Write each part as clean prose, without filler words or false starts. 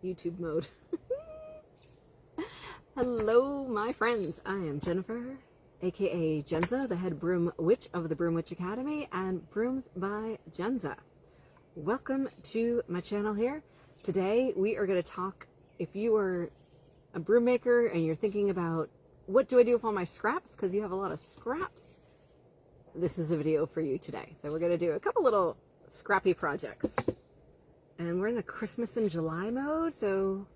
YouTube mode. Hello, my friends. I am Jennifer, aka Jenza, the head broom witch of the Broom Witch Academy and Brooms by Jenza. Welcome to my channel here. Today we are going to talk, if you are a broom maker and you're thinking about what do I do with all my scraps, because you have a lot of scraps, this is the video for you today. So we're going to do a couple little scrappy projects. And we're in a Christmas in July mode, so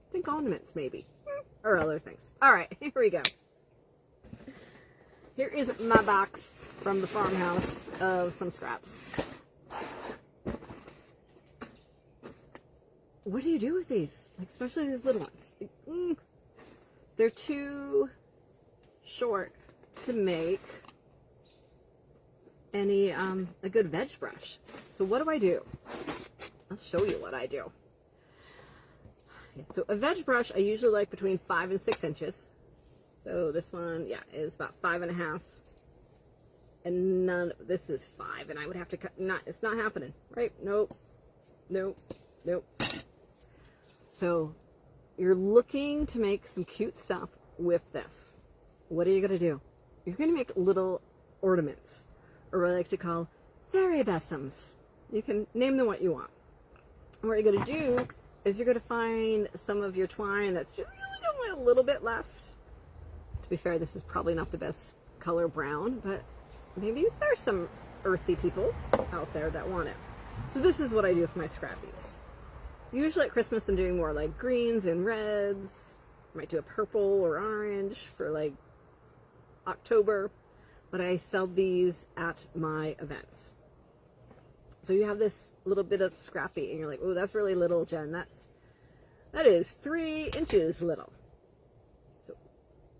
I think ornaments maybe, or other things. All right, here we go. Here is my box from the farmhouse of some scraps. What do you do with these? Like, especially these little ones. They're too short to make any a good veg brush. So what do? I'll show you what I do. So a veg brush I usually like between 5 and 6 inches. So this one, yeah, is about 5.5. And none, this is 5, and I would have to cut, it's not happening, right? Nope, nope, nope. So you're looking to make some cute stuff with this. What are you gonna do? You're gonna make little ornaments, or what I like to call fairy besoms. You can name them what you want. And what you're gonna do is you're gonna find some of your twine that's just really only a little bit left. To be fair, this is probably not the best color brown, but maybe there's some earthy people out there that want it. So this is what I do with my scrappies. Usually at Christmas I'm doing more like greens and reds. I might do a purple or orange for like October, but I sell these at my events. So you have this little bit of scrappy and you're like, oh, that's really little, Jen. That is 3 inches little. So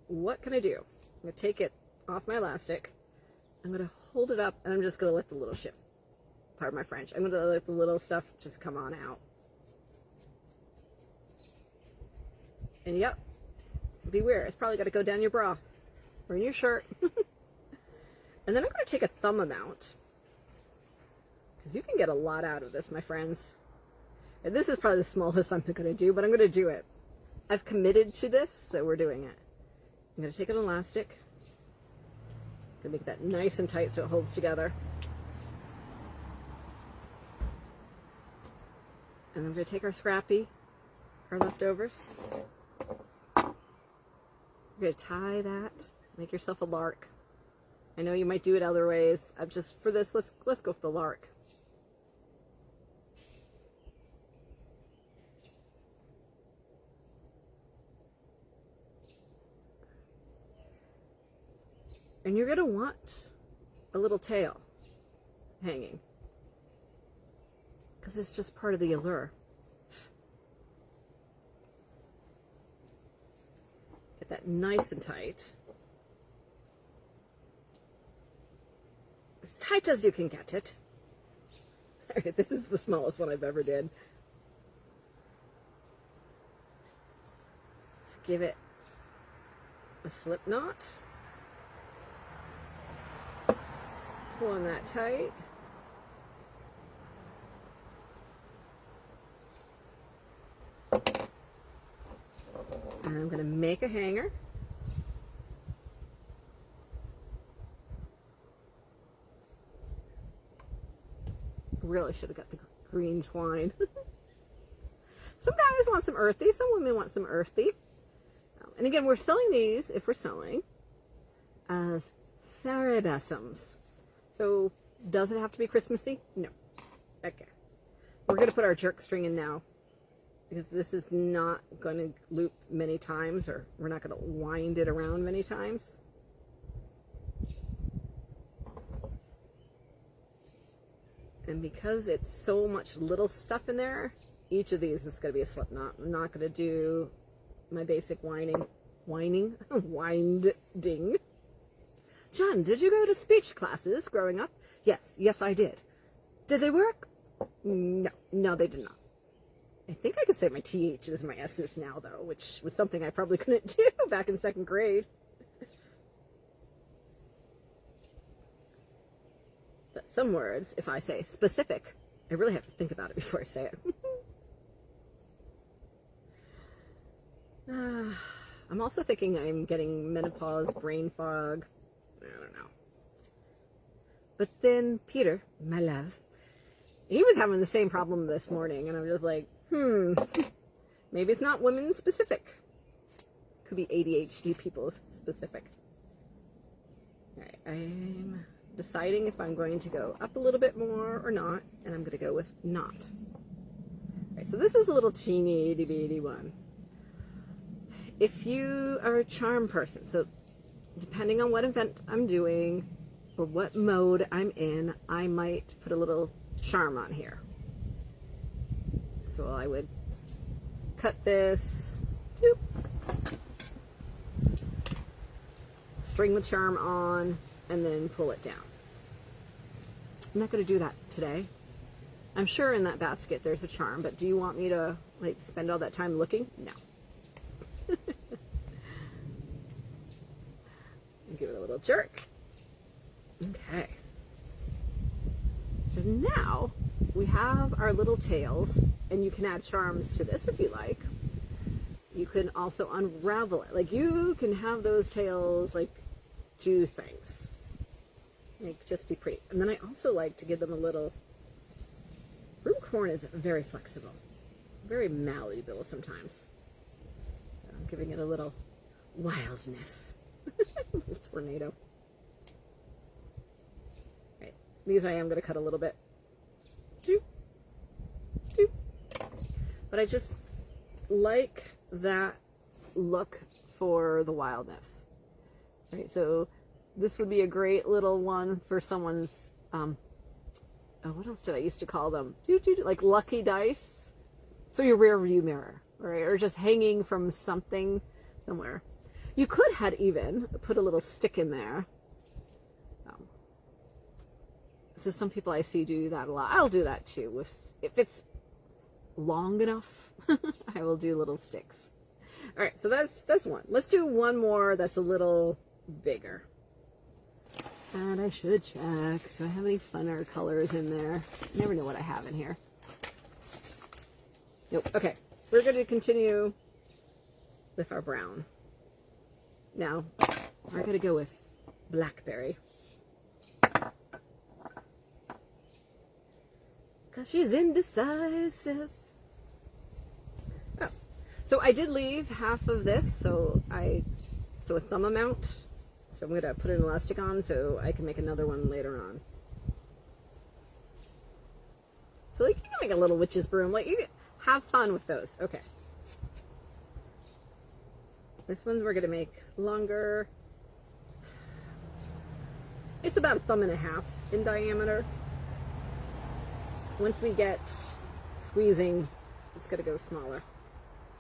what can I do? I'm gonna take it off my elastic. I'm gonna hold it up and I'm just gonna let the little shit, pardon my French, I'm gonna let the little stuff just come on out. And yep, beware, it's probably gotta go down your bra or in your shirt. And then I'm gonna take a thumb amount, because you can get a lot out of this, my friends. And this is probably the smallest I'm gonna do, but I'm gonna do it. I've committed to this, so we're doing it. I'm gonna take an elastic, gonna make that nice and tight so it holds together. And then we're gonna take our scrappy, our leftovers. We're gonna tie that, make yourself a lark. I know you might do it other ways. I've just, for this, let's go for the lark. And you're gonna want a little tail hanging, because it's just part of the allure. Get that nice and tight. As tight as you can get it. All right, this is the smallest one I've ever did. Let's give it a slip knot. Pull on that tight. And I'm going to make a hanger. Really should have got the green twine. Some guys want some earthy, some women want some earthy. And again, we're selling these, if we're selling, as fairy besoms. So, does it have to be Christmassy? No. Okay. We're going to put our jerk string in now, because this is not going to loop many times, or we're not going to wind it around many times. And because it's so much little stuff in there, each of these is going to be a slip knot. I'm not going to do my basic winding. John, did you go to speech classes growing up? Yes, I did. Did they work? No, they did not. I think I could say my TH is my S's now, though, which was something I probably couldn't do back in 2nd grade. But some words, if I say specific, I really have to think about it before I say it. I'm also thinking I'm getting menopause, brain fog. I don't know. But then Peter, my love, he was having the same problem this morning, and I'm just like, maybe it's not women specific. Could be ADHD people specific. All right, I'm deciding if I'm going to go up a little bit more or not, and I'm going to go with not. All right, so this is a little teeny itty bitty one. If you are a charm person, so depending on what event I'm doing or what mode I'm in, I might put a little charm on here. So I would cut this, string the charm on, and then pull it down. I'm not going to do that today. I'm sure in that basket there's a charm, but do you want me to like spend all that time looking? No. Give it a little jerk. Okay. So now we have our little tails, and you can add charms to this if you like. You can also unravel it. Like you can have those tails like do things. Like just be pretty. And then I also like to give them a little, Broomcorn is very flexible, very malleable sometimes. So I'm giving it a little wildness. Little tornado. Right. These I am going to cut a little bit. Doop. Doop. But I just like that look for the wildness. Right, so this would be a great little one for someone's, oh, what else did I used to call them? Like lucky dice. So your rear view mirror, right? Or just hanging from something somewhere. You could have even put a little stick in there. So some people I see do that a lot. I'll do that too. If it's long enough, I will do little sticks. All right, so that's one. Let's do one more that's a little bigger. And I should check. Do I have any funner colors in there? I never know what I have in here. Nope. Okay, we're going to continue with our brown. Now, we're going to go with blackberry. Because she's indecisive. Oh, so I did leave half of this, so a thumb amount. So I'm going to put an elastic on so I can make another one later on. So like, you can make a little witch's broom. Like, you can have fun with those. Okay. This one we're going to make longer. It's about 1.5 thumbs in diameter. Once we get squeezing, it's going to go smaller.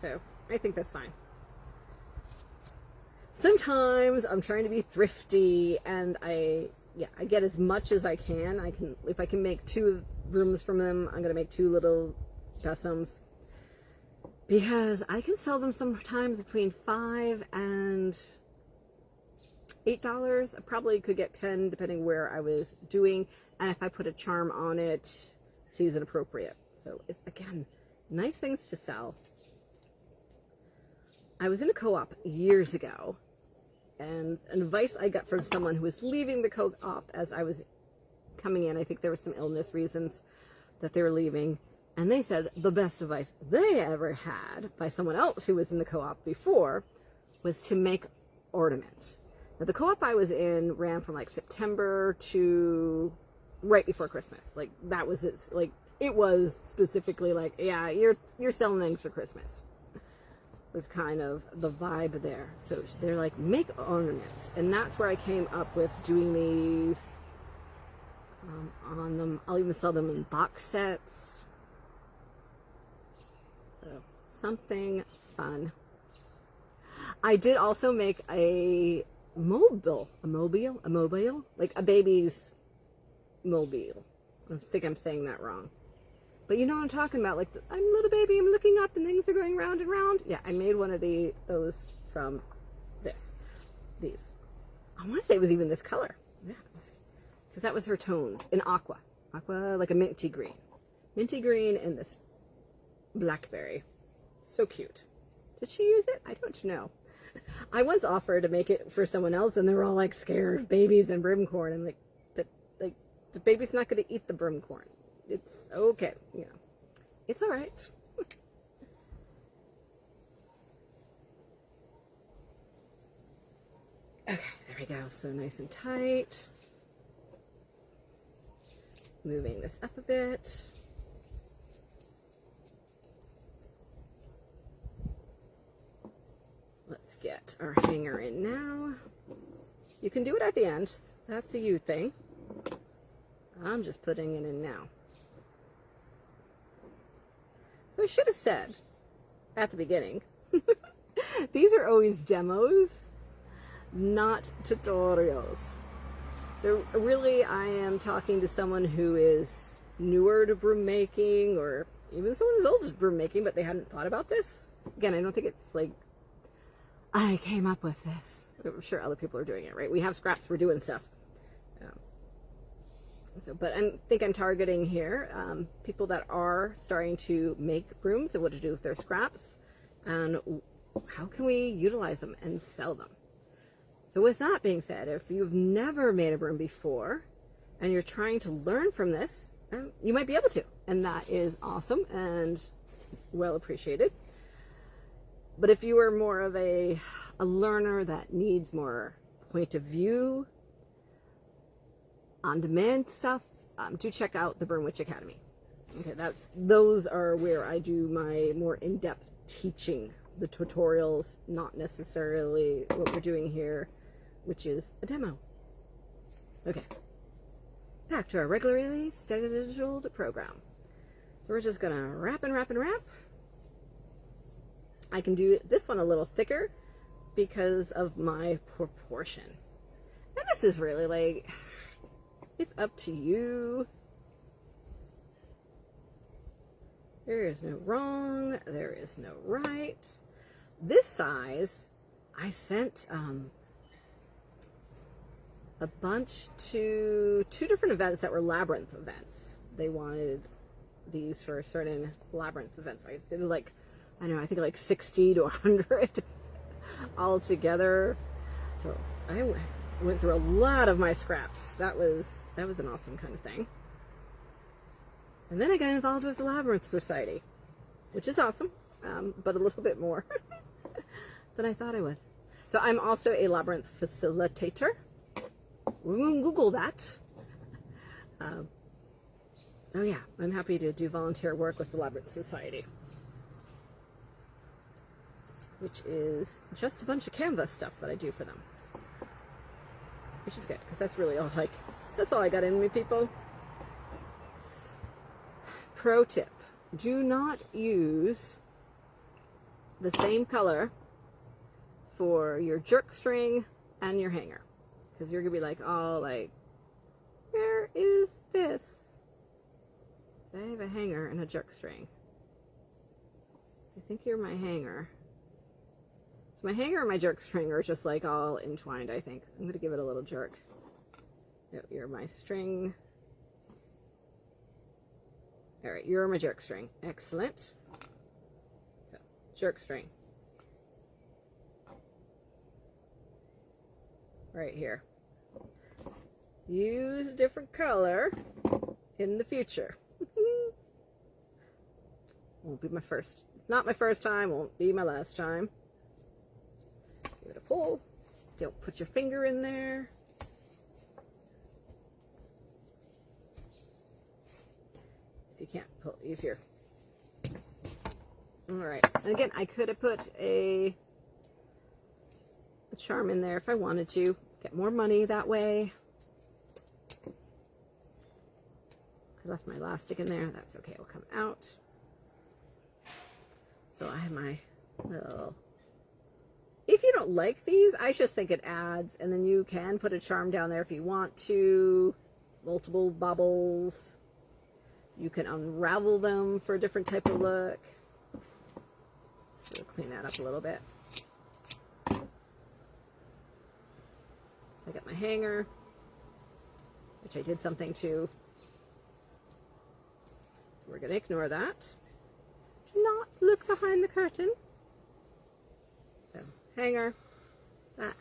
So I think that's fine. Sometimes I'm trying to be thrifty, and I get as much as I can. If I can make 2 brooms from them, I'm going to make 2 little Besoms. Because I can sell them sometimes between $5 and $8. I probably could get 10 depending where I was doing. And if I put a charm on it, season appropriate. So it's, again, nice things to sell. I was in a co-op years ago, and advice I got from someone who was leaving the co-op as I was coming in. I think there were some illness reasons that they were leaving. And they said the best advice they ever had by someone else who was in the co-op before was to make ornaments. Now, the co-op I was in ran from like September to right before Christmas. Like, that was it. Like, it was specifically like, yeah, you're selling things for Christmas. Was kind of the vibe there. So they're like, make ornaments. And that's where I came up with doing these on them. I'll even sell them in box sets. So something fun. I did also make a mobile, like a baby's mobile. I think I'm saying that wrong. But you know what I'm talking about, like, I'm a little baby, I'm looking up and things are going round and round. Yeah, I made one of those from these. I want to say it was even this color. Yeah, because that was her tones in aqua, like a minty green and this blackberry. So cute. Did she use it? I don't know. I once offered to make it for someone else, and they were all like scared, babies and broomcorn. I'm like, but like the baby's not going to eat the broomcorn. It's okay, you know, it's all right. Okay, there we go. So nice and tight. Moving this up a bit. Let's get our hanger in now. You can do it at the end. That's a you thing. I'm just putting it in now. So I should have said at the beginning, these are always demos, not tutorials. So really I am talking to someone who is newer to broom making, or even someone as old as broom making, but they hadn't thought about this. Again, I don't think it's like, I came up with this. I'm sure other people are doing it, right? We have scraps, we're doing stuff. But I think I'm targeting here people that are starting to make brooms and what to do with their scraps, and how can we utilize them and sell them. So with that being said, if you've never made a broom before and you're trying to learn from this, you might be able to, and that is awesome and well appreciated. But if you are more of a learner that needs more point of view, on-demand stuff, do check out the Broom Witch Academy. Okay, those are where I do my more in-depth teaching, the tutorials, not necessarily what we're doing here, which is a demo. Okay, back to our regularly scheduled program. So we're just gonna wrap and wrap and wrap. I can do this one a little thicker because of my proportion. And this is really like, it's up to you. There is no wrong. There is no right. This size, I sent a bunch to 2 different events that were labyrinth events. They wanted these for certain labyrinth events. I did like, I don't know, I think like 60 to 100 all together. So I went through a lot of my scraps. That was an awesome kind of thing. And then I got involved with the Labyrinth Society, which is awesome, but a little bit more than I thought I would. So I'm also a labyrinth facilitator. We're going to Google that. Oh yeah, I'm happy to do volunteer work with the Labyrinth Society, which is just a bunch of canvas stuff that I do for them, which is good, because that's really all that's all I got in me, people. Pro tip, do not use the same color for your jerk string and your hanger, because you're gonna be like, oh, like, where is this? So I have a hanger and a jerk string. So I think you're my hanger. So my hanger and my jerk string are just like all entwined, I think. I'm gonna give it a little jerk. No, you're my string. All right, you're my jerk string. Excellent. So, jerk string. Right here. Use a different color in the future. Won't be my first. It's not my first time, won't be my last time. Give it a pull. Don't put your finger in there. If you can't pull, use your. All right, and again, I could have put a charm in there if I wanted to get more money that way. I left my elastic in there. That's okay. It'll come out. So I have my little. If you don't like these, I just think it adds, and then you can put a charm down there if you want to. Multiple bubbles. You can unravel them for a different type of look. We'll clean that up a little bit. I got my hanger, which I did something to. We're going to ignore that. Do not look behind the curtain. So, hanger, that.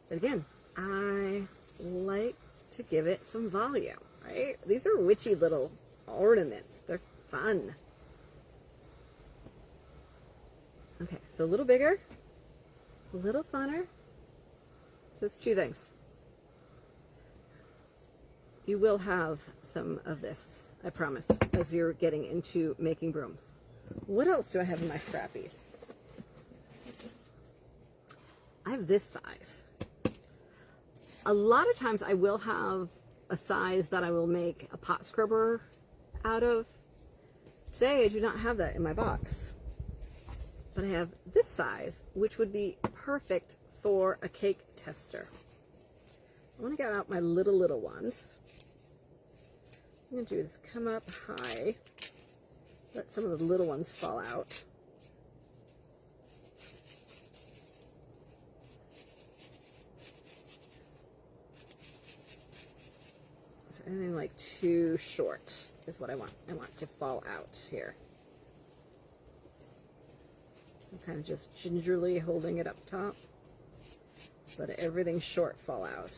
But again, I like to give it some volume, right? These are witchy little ornaments. They're fun. Okay, so a little bigger, a little funner. So it's 2 things. You will have some of this, I promise, as you're getting into making brooms. What else do I have in my scrappies? I have this size. A lot of times I will have a size that I will make a pot scrubber out of. Today I do not have that in my box. But I have this size, which would be perfect for a cake tester. I want to get out my little ones. What I'm going to do is come up high, let some of the little ones fall out. So anything like too short is what I want. I want to fall out here. I'm kind of just gingerly holding it up top. Let everything short fall out.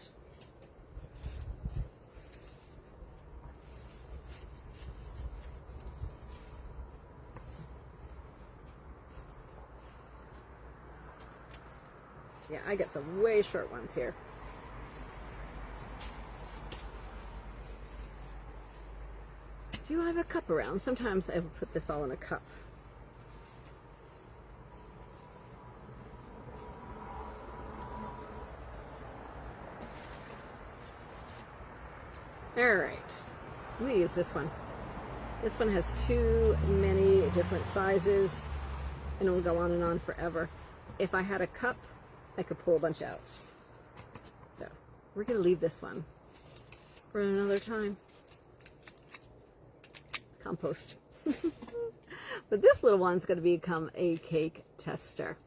Yeah, I get some way short ones here. Do I have a cup around? Sometimes I will put this all in a cup. All right, I'm gonna use this one. This one has too many different sizes and it will go on and on forever. If I had a cup, I could pull a bunch out. So we're gonna leave this one for another time. Compost. But this little one's gonna become a cake tester.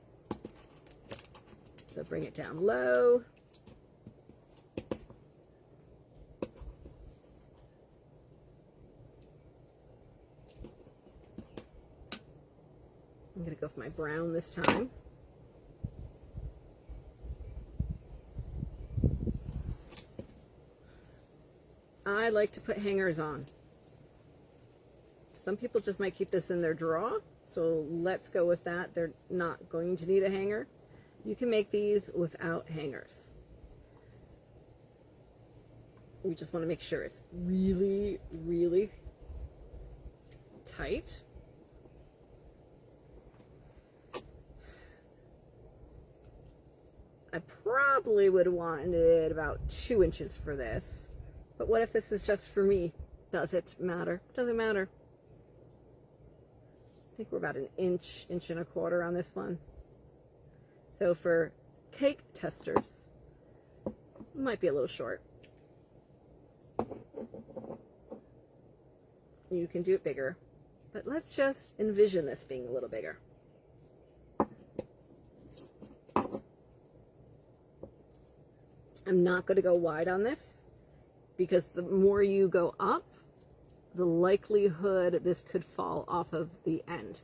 So bring it down low. I'm going to go for my brown this time. I like to put hangers on. Some people just might keep this in their drawer, so let's go with that. They're not going to need a hanger. You can make these without hangers. We just want to make sure it's really, really tight. I probably would have wanted about 2 inches for this. But what if this is just for me? Does it matter? Doesn't matter. I think we're about an inch, inch and a quarter on this one. So for cake testers, it might be a little short. You can do it bigger. But let's just envision this being a little bigger. I'm not going to go wide on this because the more you go up, the likelihood this could fall off of the end.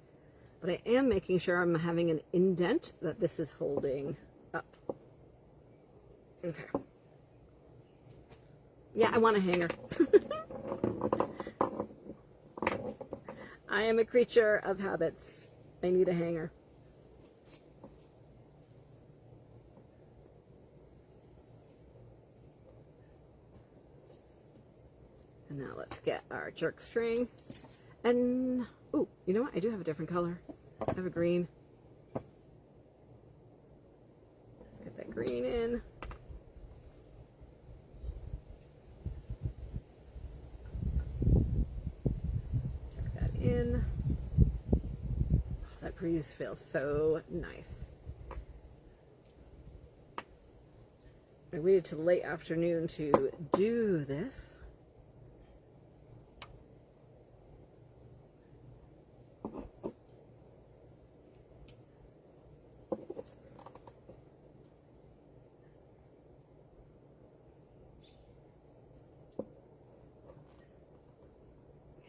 But I am making sure I'm having an indent that this is holding up. Okay. Yeah, I want a hanger. I am a creature of habits. I need a hanger. And now let's get our jerk string. And, oh, you know what? I do have a different color. I have a green. Let's get that green in. Check that in. Oh, that breeze feels so nice. I waited till late afternoon to do this.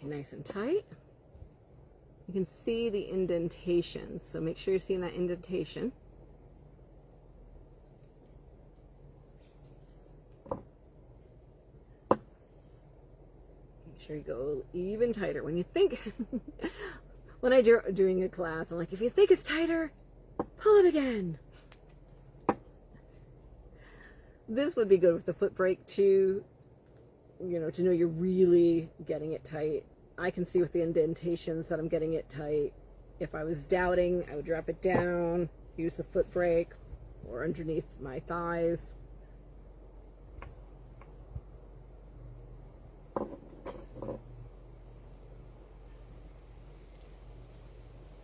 Nice and tight. You can see the indentations, so make sure you're seeing that indentation. sure you go even tighter. When you think, when I do doing a class, I'm like, if you think it's tighter, pull it again. This would be good with the foot brake too, you know, to know you're really getting it tight. I can see with the indentations that I'm getting it tight. If I was doubting, I would drop it down, use the foot brake, or underneath my thighs.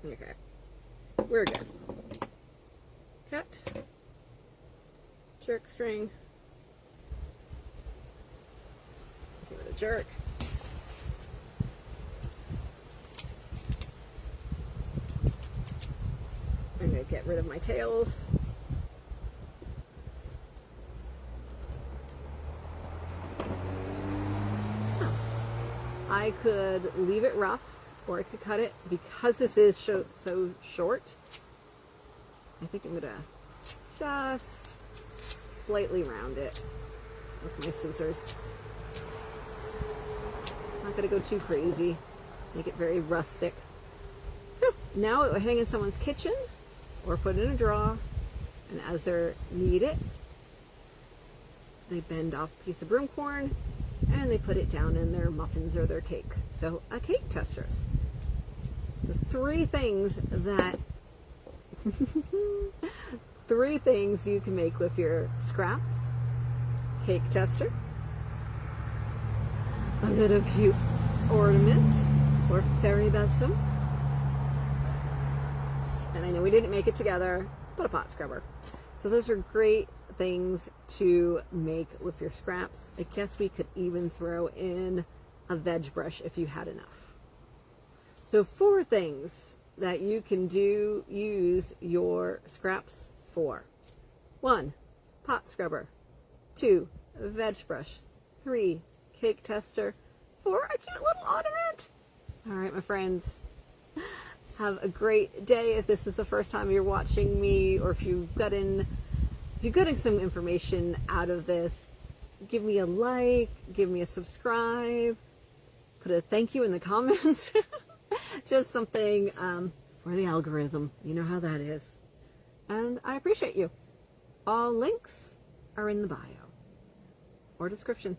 Okay, we're good. Cut, jerk string, give it a jerk. I'm going to get rid of my tails. I could leave it rough, or I could cut it. Because this is so short, I think I'm going to just slightly round it with my scissors. Not going to go too crazy. Make it very rustic. Now it will hang in someone's kitchen or put in a drawer, and as they need it, they bend off a piece of broomcorn and they put it down in their muffins or their cake. So a cake testers. The three things you can make with your scraps: cake tester, a little cute ornament or fairy besom, and I know we didn't make it together, but a pot scrubber. So those are great things to make with your scraps. I guess we could even throw in a veg brush if you had enough. So 4 things that you can use your scraps for. 1, pot scrubber. 2, veg brush. 3, cake tester. 4, a cute little ornament. All right, my friends. Have a great day. If this is the first time you're watching me, or if you've gotten some information out of this, give me a like, give me a subscribe, put a thank you in the comments. Just something for the algorithm. You know how that is. And I appreciate you. All links are in the bio or description.